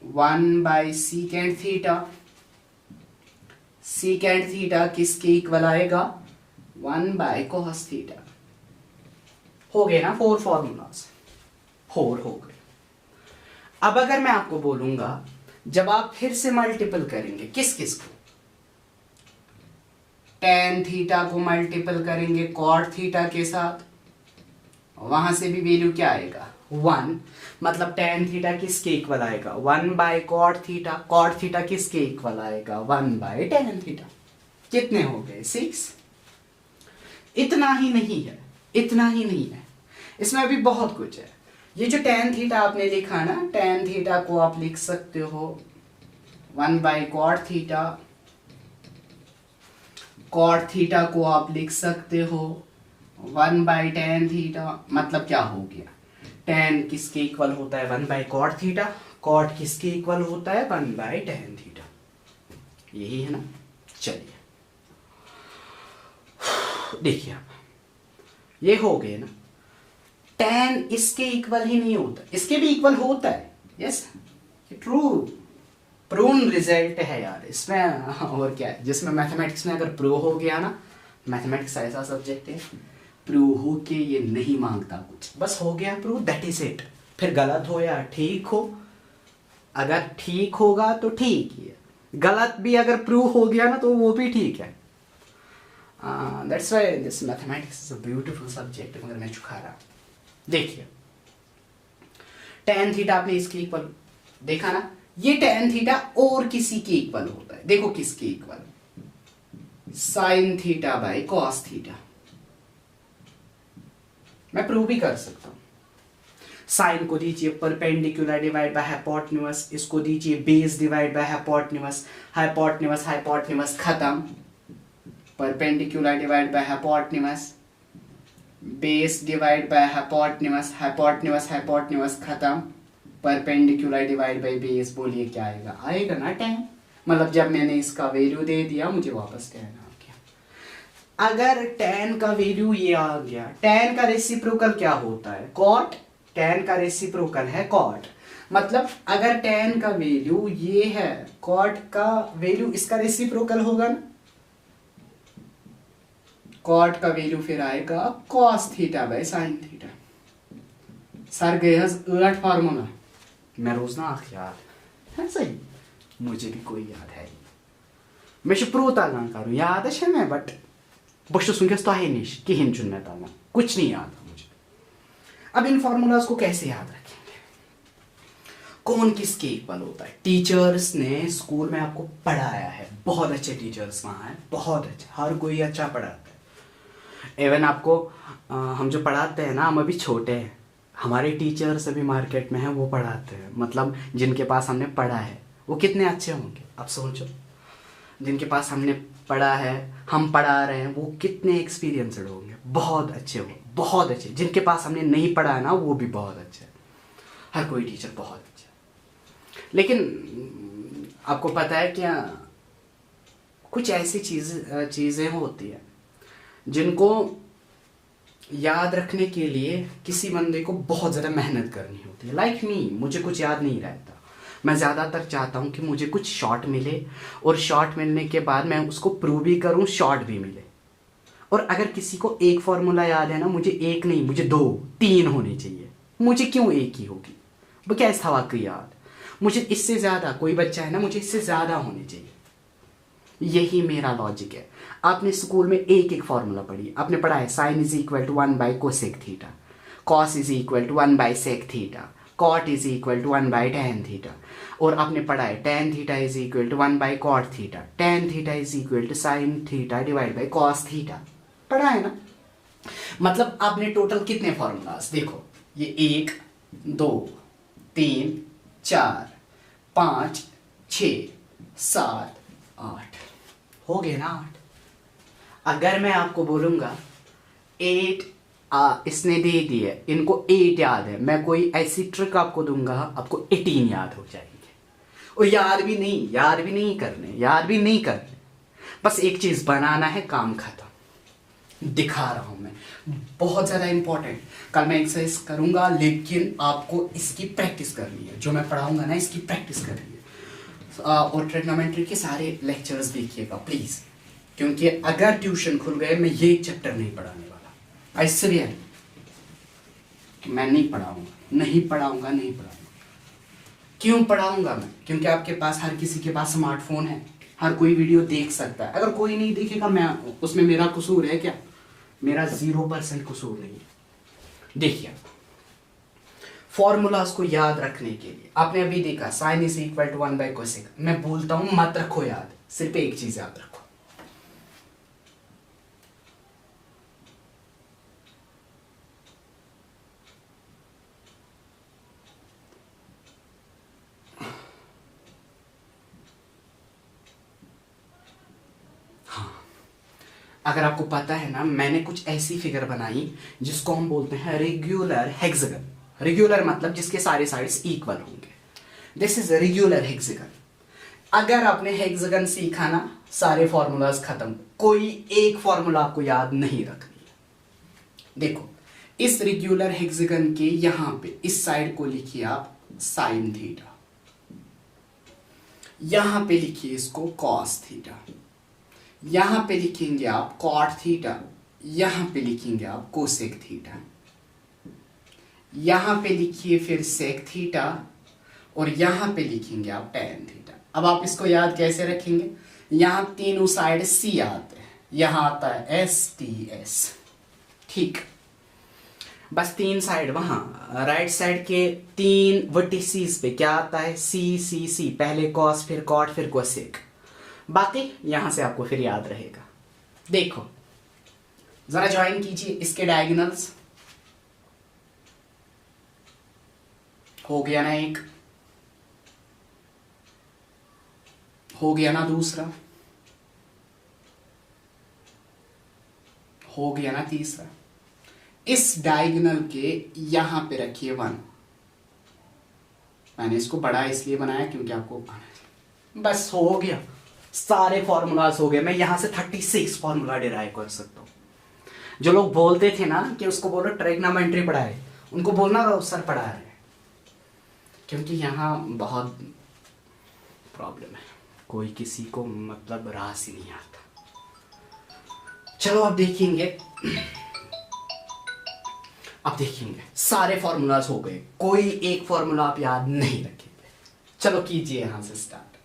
1 by secant theta. Secant theta किसके इक्वल आएगा? 1 बाय कॉस थीटा। हो गए ना 4 फॉर्मूलाज? 4 हो गए। अब अगर मैं आपको बोलूंगा जब आप फिर से मल्टीपल करेंगे किस किस को? टेन थीटा को मल्टीपल करेंगे कॉट थीटा के साथ, वहां से भी वैल्यू क्या आएगा? 1। मतलब टेन थीटा किसके इक्वल आएगा? 1 by cot theta. Cot theta किसके इक्वल आएगा? 1 बाय टेन थीटा। कितने हो गए? 6। इतना ही नहीं है, इतना ही नहीं है, इसमें अभी बहुत कुछ है। ये जो टेन थीटा आपने लिखा ना, टेन थीटा को आप लिख सकते हो 1 by cot theta. Cot theta को आप लिख सकते हो 1 बाय टेन थीटा। मतलब क्या हो गया? टेन किसके इक्वल होता है? 1 बाय कॉट थीटा। कॉट किसके इक्वल होता है? 1 बाय टेन थीटा। यही है ना? चलिए देखिए आप, ये हो गए ना। टेन इसके इक्वल ही नहीं होता, इसके भी इक्वल होता है। यस, ट्रू प्रूवन रिजल्ट है यार इसमें। और क्या है, जिसमें मैथमेटिक्स में अगर प्रूव हो गया ना, मैथमेटिक्स ऐसा सब्जेक्ट है प्रूव हो के ये नहीं मांगता कुछ, बस हो गया प्रूव, दैट इज इट। फिर गलत हो या ठीक हो, अगर ठीक होगा तो ठीक ही है, गलत भी अगर प्रूव हो गया ना तो वो भी ठीक है। That's why this mathematics is a beautiful subject. मगर मैं चुका रहा, देखिए टेन थीटा आपने इसके इक्वल देखा ना, ये टेन थीटा और किसी के इक्वल होता है। देखो किसके equal? Sine theta by cos theta. मैं प्रूव भी कर सकता हूं। साइन को दीजिए परपेंडिकुलर डिवाइड बाय हाइपोटेन्यूज, इसको दीजिए base divide by hypotenuse. Hypotenuse hypotenuse खत्म, perpendicular divide by hypotenuse, base divide by hypotenuse, hypotenuse hypotenuse खत्म, परपेंडिकुलर डिवाइड बाय बेस। बोलिए क्या आएगा? आएगा ना 10। मतलब जब मैंने इसका वैल्यू दे दिया मुझे वापस 10 आ गया। अगर 10 का वैल्यू ये आ गया, 10 का रेसिप्रोकल क्या होता है? कॉट। 10 का रेसिप्रोकल है कॉट। मतलब अगर 10 का वैल्यू ये है, कॉट का वैल्यू इसका रेसिप्रोकल होगा ना, कॉट का वैल्यू फिर आएगा cos theta by sine theta. Sir गए 8 फार्मूला, मैं रोज ना याद है सही, मुझे भी कोई याद है मे प्रो तगान कर याद है मैं, बट बहुत वनकस तह नश कहें मैं तगान, कुछ नहीं याद है मुझे। अब इन फार्मूलाज को कैसे याद रखेंगे? कौन किसके इक्वल होता है? टीचर्स ने स्कूल में आपको पढ़ाया है, बहुत अच्छे टीचर्स वहाँ हैं, बहुत अच्छे, हर कोई अच्छा पढ़ाता है। इवन आपको हम जो पढ़ाते हैं ना, हम अभी छोटे हैं, हमारे टीचर्स अभी मार्केट में हैं, वो पढ़ाते हैं, मतलब जिनके पास हमने पढ़ा है वो कितने अच्छे होंगे आप सोचो। जिनके पास हमने पढ़ा है, हम पढ़ा रहे हैं, वो कितने एक्सपीरियंसड होंगे, बहुत अच्छे होंगे, बहुत अच्छे। जिनके पास हमने नहीं पढ़ा है ना, वो भी बहुत अच्छे। हर कोई टीचर बहुत अच्छा। लेकिन आपको पता है क्या, कुछ ऐसी चीज़ें होती है जिनको याद रखने के लिए किसी बंदे को बहुत ज़्यादा मेहनत करनी होती है। लाइक मी, मुझे कुछ याद नहीं रहता। मैं ज़्यादातर चाहता हूँ कि मुझे कुछ शॉर्ट मिले, और शॉर्ट मिलने के बाद मैं उसको प्रूव भी करूँ, शॉर्ट भी मिले। और अगर किसी को एक फॉर्मूला याद है ना, मुझे एक नहीं, मुझे 2 3 होने चाहिए। मुझे क्यों एक ही होगी, वो क्या था वाकई याद। मुझे इससे ज़्यादा, कोई बच्चा है ना, मुझे इससे ज़्यादा होने चाहिए। यही मेरा लॉजिक है। आपने स्कूल में एक एक फॉर्मूला पढ़ी, आपने पढ़ा है sine is equal to 1 by cosec theta, cos is equal to 1 by sec theta, cot is equal to 1 by tan theta. और आपने पढ़ा है tan theta is equal to 1 by cot theta, tan theta is equal to sine theta divide by cos theta. पढ़ा है ना। मतलब आपने total कितने फॉर्मूलाज देखो, ये 1 2 3 4 5 6 7 8 हो गए ना 8। अगर मैं आपको बोलूंगा 8, इसने दे दिए, इनको 8 याद है, मैं कोई ऐसी ट्रिक आपको दूंगा, आपको 18 याद हो जाएंगे। और याद भी नहीं करने, बस एक चीज बनाना है, काम खत्म। दिखा रहा हूं मैं, बहुत ज्यादा इंपॉर्टेंट। कल मैं एक्सरसाइज करूंगा, लेकिन आपको इसकी प्रैक्टिस करनी है। जो मैं पढ़ाऊंगा ना, इसकी प्रैक्टिस करनी है। और ट्रिग्नोमेट्री के सारे लेक्चर्स देखिएगा प्लीज, क्योंकि अगर ट्यूशन खुल गए, मैं ये चैप्टर नहीं पढ़ाने वाला। आई स्वेयर मैं नहीं पढ़ाऊंगा। क्यों पढ़ाऊंगा मैं? क्योंकि आपके पास, हर किसी के पास स्मार्टफोन है, हर कोई वीडियो देख सकता है। अगर कोई नहीं देखेगा, मैं उसमें मेरा कसूर है क्या? मेरा 0% कसूर नहीं है। देखिए, फॉर्मूलाज को याद रखने के लिए आपने अभी देखा sine is equal to 1 by cosec. मैं बोलता हूं मत रखो याद, सिर्फ एक चीज याद रखो, अगर आपको पता है ना, मैंने कुछ ऐसी फिगर बनाई जिसको हम बोलते हैं रेगुलर हेक्सागन। रेगुलर मतलब जिसके सारे साइड्स इक्वल होंगे। This is regular hexagon. अगर आपने हेक्सागन सीखा ना, सारे फॉर्मूलाज खत्म, कोई एक फॉर्मूला आपको याद नहीं रखनी है। देखो, इस रेगुलर हेक्सागन के यहां पे इस साइड को लिखिए आप साइन थीटा, यहां पे लिखिए इसको कॉस थीटा, यहां पे लिखेंगे आप कॉट थीटा, यहां पे लिखेंगे आप कोसेक थीटा, यहां पे लिखिए फिर सेक थीटा, और यहां पे लिखेंगे आप टैन थीटा। अब आप इसको याद कैसे रखेंगे? यहां तीनों साइड सी आते हैं, यहां आता है एस टी एस, ठीक। बस 3 साइड, वहां राइट साइड के 3 वर्टिसेस पे क्या आता है? सी सी सी, पहले कॉस फिर कॉट फिर कोसेक। बाकी यहां से आपको फिर याद रहेगा। देखो जरा ज्वाइन कीजिए इसके डायगोनल्स। हो गया ना एक, हो गया ना दूसरा, हो गया ना तीसरा। इस डायगोनल के यहां पे रखिए 1। मैंने इसको बड़ा इसलिए बनाया क्योंकि आपको बस हो गया, सारे फॉर्मूलाज हो गए। मैं यहां से 36 फॉर्मूला डिराइव कर सकता हूं। जो लोग बोलते थे ना कि उसको बोलो ट्रिग्नोमेट्री पढ़ाए, उनको बोलना सर पढ़ा रहे, क्योंकि यहां बहुत प्रॉब्लम है, कोई किसी को मतलब रास ही नहीं आता। चलो अब देखेंगे, सारे फॉर्मूलाज हो गए, कोई एक फॉर्मूला आप याद नहीं रखेंगे। चलो कीजिए यहां से स्टार्ट।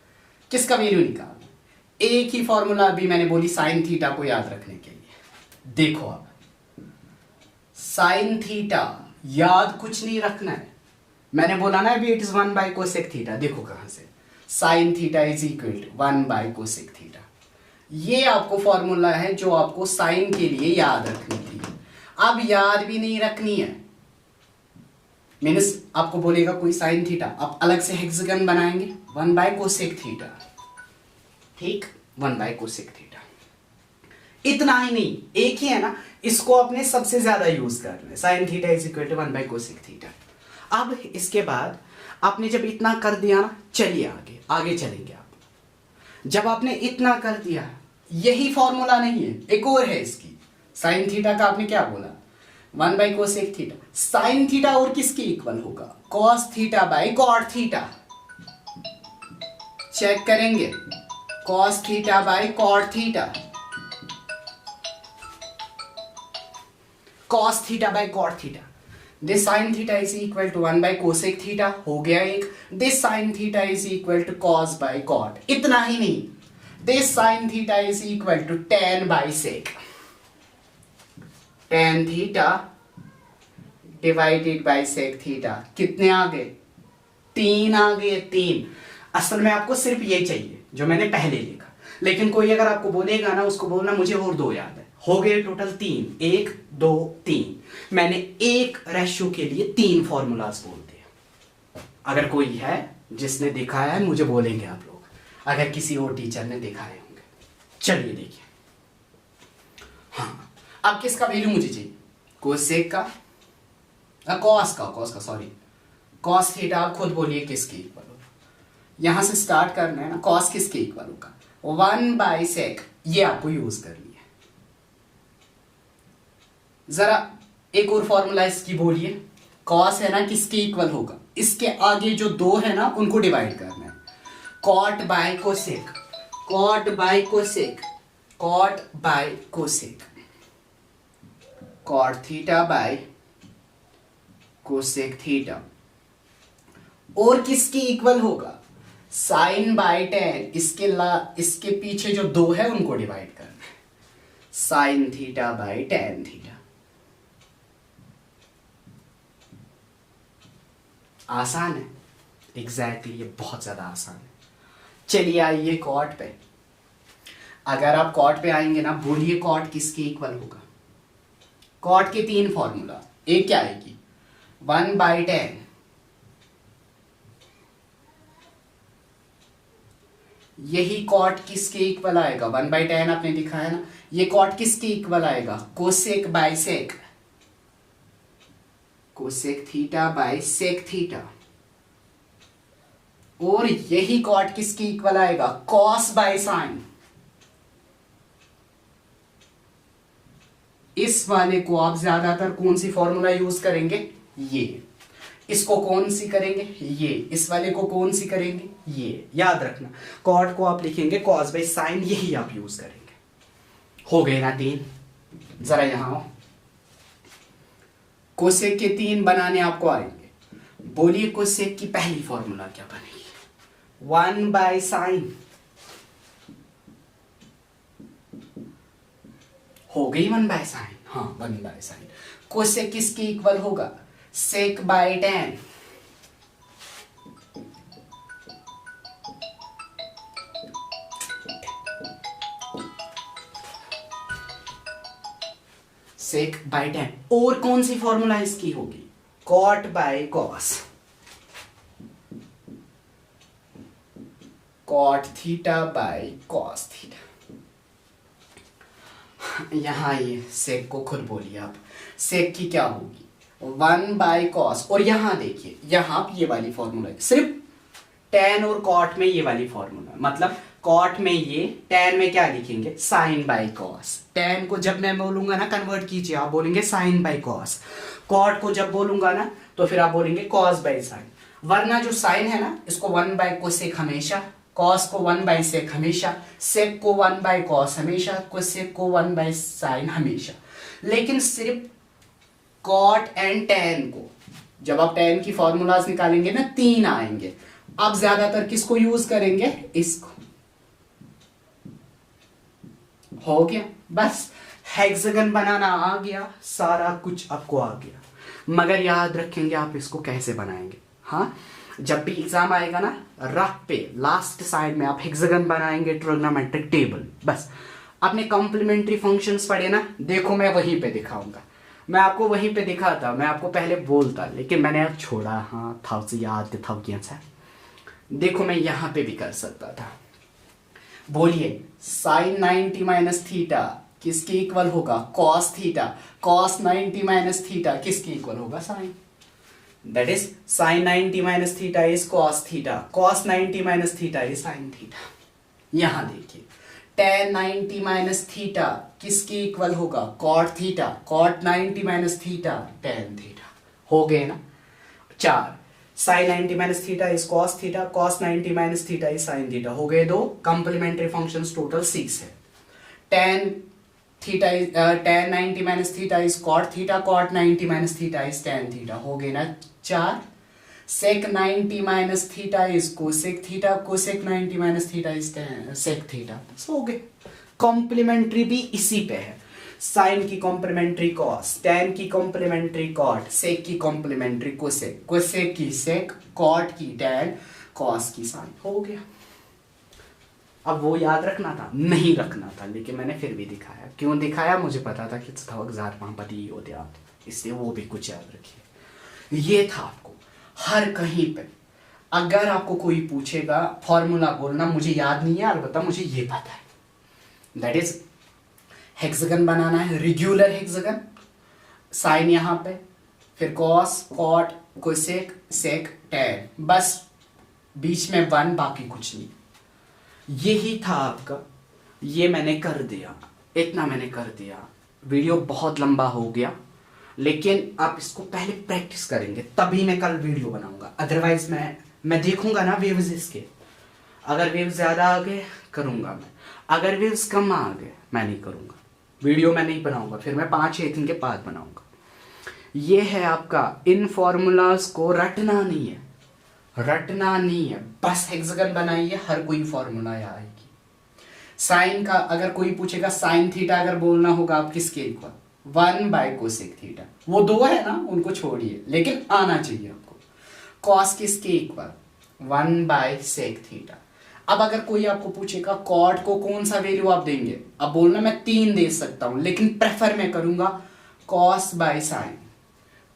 किसका वैल्यू निकालना? एक ही फॉर्मूला अभी मैंने बोली साइन थीटा को याद रखने के लिए। देखो अब साइन थीटा याद कुछ नहीं रखना है, मैंने बोला ना अभी it is 1 by cosec theta. देखो कहां से, sine theta is equal to 1 by cosec theta. ये आपको फॉर्मूला है जो आपको साइन के लिए याद रखने के लिए। अब याद भी नहीं रखनी है, मीन्स आपको बोलेगा कोई साइन थीटा, आप अलग से हेक्सागन बनाएंगे 1 बाय कोसेक थीटा, ठीक, 1 बाय कोसेक थीटा। इतना ही नहीं, एक ही है ना, इसको अपने सबसे ज्यादा यूज करना है, sine theta is equal to 1 by cosec theta. अब इसके बाद आपने जब इतना कर दिया ना, चलिए आगे आगे चलेंगे। आप जब आपने इतना कर दिया, यही फॉर्मूला नहीं है, एक और है इसकी, साइन थीटा का आपने क्या बोला 1 by cosec theta. Sine theta और किसके इक्वल होगा, cos theta by cot theta. Check करेंगे, cos theta by cot theta, cos theta by cot theta. This sine theta is equal to 1 by cosec theta, हो गया एक। This sine theta is equal to cos by cot. इतना ही नहीं, this sine theta is equal to tan by sec, tan theta divided by sec theta. कितने आ गए, 3 आ गए, 3। असल में आपको सिर्फ ये चाहिए जो मैंने पहले लिखा, लेकिन कोई अगर आपको बोलेगा ना, उसको बोलना मुझे और 2 याद है, हो गए टोटल 3, 1 2 3। मैंने एक रेशियो के लिए 3 फॉर्मूलाज बोल दिए। अगर कोई है जिसने दिखाया है, मुझे बोलेंगे आप लोग, अगर किसी और टीचर ने दिखाए होंगे। चलिए देखिए, हाँ, अब किसका वैल्यू मुझे चाहिए, कोसेक का, कॉस का सॉरी, कॉस थीटा। आप खुद बोलिए किसके इक्वल होगा, यहां से स्टार्ट करना है ना, कॉस किसके इक्वल होगा 1 बाय सेक, ये आपको यूज कर लिया। जरा एक और फॉर्मूला इसकी बोलिए, कॉस है ना किसके इक्वल होगा, इसके आगे जो 2 है ना उनको डिवाइड करना है, cot by cosec, cot by cosec, cot by cosec, cot theta by cosec theta. और किसकी इक्वल होगा, साइन बाय टेन, इसके पीछे जो 2 है उनको डिवाइड करना है, sine theta by tan theta. आसान है, एग्जैक्टली ये बहुत ज्यादा आसान है। चलिए आइए कॉट पे। अगर आप कॉट पे आएंगे ना, बोलिए कॉट किसके इक्वल होगा। कॉट के 3 फॉर्मूला, एक क्या आएगी 1 बाय 10, यही कॉट किसके इक्वल आएगा 1 बाय 10 आपने दिखाया ना, ये कॉट किसके इक्वल आएगा cosec by sec, cosec theta by sec theta. और यही कॉट किसकी इक्वल आएगा कॉस बाय साइन। इस वाले को आप ज्यादातर कौन सी फॉर्मूला यूज करेंगे, ये। इसको कौन सी करेंगे, ये। इस वाले को कौन सी करेंगे, ये। याद रखना, कॉट को आप लिखेंगे कॉस बाय साइन, यही आप यूज करेंगे। हो गए ना 3। जरा यहां आओ, कोसेक के 3 बनाने आपको आएंगे। बोलिए कोसेक की पहली फॉर्मूला क्या बनेगी 1 बाय साइन, हो गई 1 बाय साइन, हाँ 1 बाय साइन। कोसेक किसके इक्वल होगा sec by tan, sec by tan. और कौन सी फॉर्मूला इसकी होगी cot by cos, cot theta by cos theta. यहां ये सेक को खुद बोलिए आप, सेक की क्या होगी 1 बाय कॉस। और यहां देखिए, यहां ये वाली फॉर्मूला सिर्फ टेन और कॉट में ये वाली फॉर्मूला, मतलब कॉट में ये, टेन में क्या लिखेंगे साइन बाय कॉस। टेन को जब मैं बोलूंगा ना कन्वर्ट कीजिए, आप बोलेंगे साइन बाय कॉस। कॉट को जब बोलूंगा ना तो फिर आप बोलेंगे कॉस बाय साइन। वरना जो साइन है ना इसको 1 बाय कोसेक हमेशा, कॉस को 1 बाय सेक हमेशा, सेक को 1 बाय कॉस हमेशा, कोसेक को 1 बाय साइन हमेशा। लेकिन सिर्फ कॉट एंड टेन को, जब आप टेन की फॉर्मूलाज निकालेंगे ना 3 आएंगे। आप ज्यादातर किसको यूज करेंगे, इसको। हो गया, बस हेक्सागन बनाना आ गया, सारा कुछ आपको आ गया। मगर याद रखेंगे आप इसको कैसे बनाएंगे। हाँ, जब भी एग्जाम आएगा ना, रफ पे लास्ट साइड में आप हेक्सागन बनाएंगे, ट्रिग्नोमेट्रिक टेबल। बस आपने कॉम्प्लीमेंट्री फंक्शंस पढ़े ना, देखो मैं वहीं पे दिखाऊंगा। मैं आपको वहीं पे दिखाता, मैं आपको पहले बोलता, लेकिन मैंने अब छोड़ा। हाँ था याद था कैसा। देखो मैं यहाँ पे भी कर सकता था। बोलिए साइन 90 माइनस थीटा किसके इक्वल होगा? Cos theta. Cos 90 minus theta किसके इक्वल होगा? Sine. That is sine 90 minus theta is cos theta, cos 90 minus theta is sine theta. यहां देखिए tan 90 माइनस थीटा किसके इक्वल होगा? Cot theta. Cot 90 minus theta tan theta. हो गए ना 4। Sine 90 minus theta is cos theta, cos 90 minus theta is sine theta. हो गए 2 complementary functions, total 6 है। tan theta is tan 90 minus theta is cot theta, cot 90 minus theta is tan theta. हो गए ना 4। sec 90 minus theta is cosec theta, cosec 90 minus theta is sec theta. हो गए। Complementary भी इसी पे है। साइन की कॉम्प्लीमेंट्री कॉस, टैन की कॉम्प्लीमेंट्री कॉट, सेक की कॉम्प्लीमेंट्री कोसेक, कोसेक की सेक, कॉट की टैन, कॉस की साइन। हो गया। अब वो याद रखना था? नहीं रखना था, लेकिन मैंने फिर भी दिखाया। क्यों दिखाया? मुझे पता था कि वहाँ पर ही होते आप, इसलिए वो भी कुछ याद रखिए। ये था आपको हर कहीं पे। अगर आपको कोई पूछेगा फॉर्मूला बोलना, मुझे याद नहीं है, अलबत्ता मुझे ये पता है। दैट इज हेक्सागन बनाना है, रेगुलर हेक्सागन। साइन यहां पे, फिर कॉस, कॉट, कोसेक, सेक, टैन, बस बीच में 1, बाकी कुछ नहीं। यही था आपका। ये मैंने कर दिया, इतना मैंने कर दिया। वीडियो बहुत लंबा हो गया, लेकिन आप इसको पहले प्रैक्टिस करेंगे तभी मैं कल वीडियो बनाऊंगा। अदरवाइज मैं देखूंगा ना वेव्स इसके, अगर वेव्स ज्यादा आ गए करूंगा मैं, अगर वेव्स कम आ गए मैं नहीं करूंगा वीडियो, मैं नहीं बनाऊंगा। फिर मैं 5-6 दिन के बाद बनाऊंगा। ये है आपका। इन फॉर्मूलाज को रटना नहीं है, रटना नहीं है, बस हेक्सागन बनाइए, हर कोई फॉर्मूला आएगी। साइन का अगर कोई पूछेगा, साइन थीटा अगर बोलना होगा आप किसके इक्वल? 1 cosec theta. वो 2 है ना, उनको छोड़िए, लेकिन आना चाहिए आपको। कॉस किसके इक्वल? 1/सेक थीटा। अब अगर कोई आपको पूछेगा कॉट को कौन सा वैल्यू आप देंगे, अब बोलना मैं 3 दे सकता हूं, लेकिन प्रेफर मैं करूंगा कॉस बाय साइन।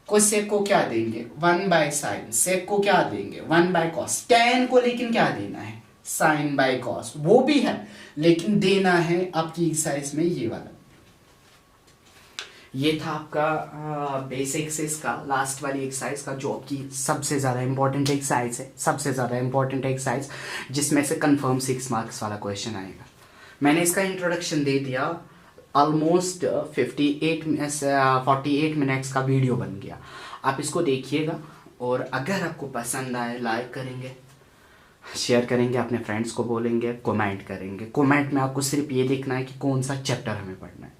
कोसेक को क्या देंगे? 1/साइन। सेक को क्या देंगे? 1/कॉस। टैन को लेकिन क्या देना है? Sine by cos. वो भी है, लेकिन देना है आपकी एक्सरसाइज में ये वाला। ये था आपका बेसिक एक्सरसाइज का, लास्ट वाली एक्सरसाइज का, जो आपकी सबसे ज़्यादा इंपॉर्टेंट एक्सरसाइज है, सबसे ज़्यादा इंपॉर्टेंट एक्सरसाइज, जिसमें से कंफर्म 6 मार्क्स वाला क्वेश्चन आएगा। मैंने इसका इंट्रोडक्शन दे दिया। ऑलमोस्ट 48 मिनट्स का वीडियो बन गया। आप इसको देखिएगा, और अगर आपको पसंद आए लाइक करेंगे, शेयर करेंगे, अपने फ्रेंड्स को बोलेंगे, कमेंट करेंगे। कमेंट में आपको सिर्फ ये लिखना है कि कौन सा चैप्टर हमें पढ़ना है।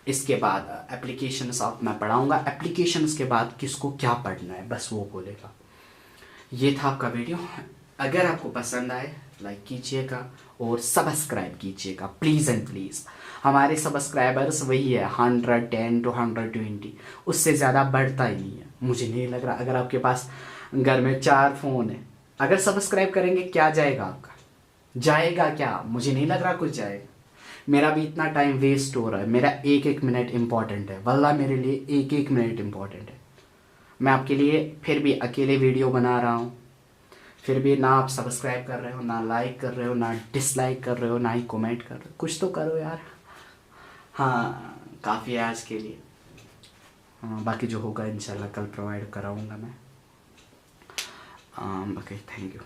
इसके बाद एप्लीकेशंस आप मैं पढ़ाऊंगा, एप्लीकेशंस के बाद किसको क्या पढ़ना है बस वो बोलेगा। ये था आपका वीडियो। अगर आपको पसंद आए लाइक कीजिएगा और सब्सक्राइब कीजिएगा प्लीज़ एंड प्लीज़। हमारे सब्सक्राइबर्स वही है 110 to 120, उससे ज़्यादा बढ़ता ही नहीं है। मुझे नहीं लग रहा, अगर आपके पास घर में 4 फ़ोन है, अगर सब्सक्राइब करेंगे क्या जाएगा आपका? जाएगा क्या? मुझे नहीं लग रहा कुछ जाएगा। मेरा भी इतना टाइम वेस्ट हो रहा है, मेरा 1-1 मिनट इम्पॉर्टेंट है, वल्लाह मेरे लिए 1-1 मिनट इम्पॉर्टेंट है। मैं आपके लिए फिर भी अकेले वीडियो बना रहा हूँ, फिर भी ना आप सब्सक्राइब कर रहे हो, ना लाइक कर रहे हो, ना डिसलाइक कर रहे हो, ना ही कमेंट कर रहे हो। कुछ तो करो यार। हाँ काफ़ी है आज के लिए। हाँ बाकी जो होगा इंशाल्लाह कल प्रोवाइड कराऊँगा मैं। बाकी थैंक यू।